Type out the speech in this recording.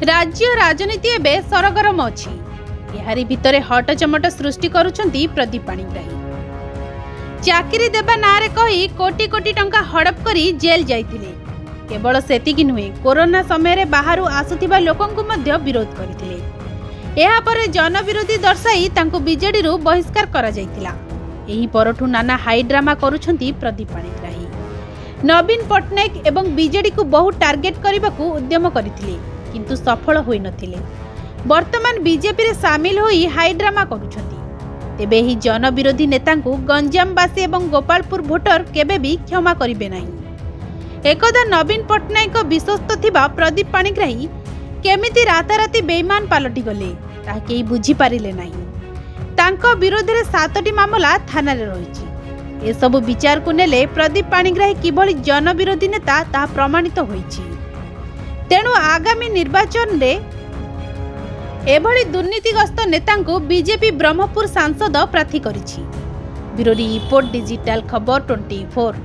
राज्य राजनीति एबे सरगरम अछि। यारी भितरे हटचमट सृष्टि करुछंती प्रदीप पाणिग्राही। चाकरी देबा नारे कही कोटी कोटी टंका हड़प करी जेल जाइतिले। केवल सेतिकी नुहे, कोरोना समय रे बाहरु आसुथिबा लोकंकु मध्य विरोध करथिले। एहा परे जनविरोधी दर्शाई तांकु बीजेडी रु बहिष्कार करा जाइतिला। एही परठु नाना हाई ड्रामा करुछंती प्रदीप पाणिग्राही। नवीन पटनायक एवं बीजेडी को बहु टार्गेट करबाकू उद्यम करथिले, किंतु सफल होई नथिले। वर्तमान बीजेपी रे शामिल होई हाई ड्रामा करुछंती। तेबे ही जनविरोधी नेतांकु गंजामवासी एवं गोपालपुर भोटर केबे भी क्षमा करिबे नाही। एकदा नवीन पटनायक विश्वस्त थिबा प्रदीप पाणिग्राही केमिति राताराती बेईमान पालटी गले ता केही बुझी पारिले नाही। तांको विरोध रे 7टी मामला थाना रे रहिछि। ए सब विचार को नेले प्रदीप पाणिग्राही किभଳି जनविरोधी नेता ता प्रमाणित होईछि। तेणु आगामी निर्वाचन रे एभଳି दुर्नीतिग्रस्त नेतांकु बीजेपी ब्रह्मपुर सांसद प्रार्थी करिछि। ब्यूरो रिपोर्ट, डिजिटल खबर 24।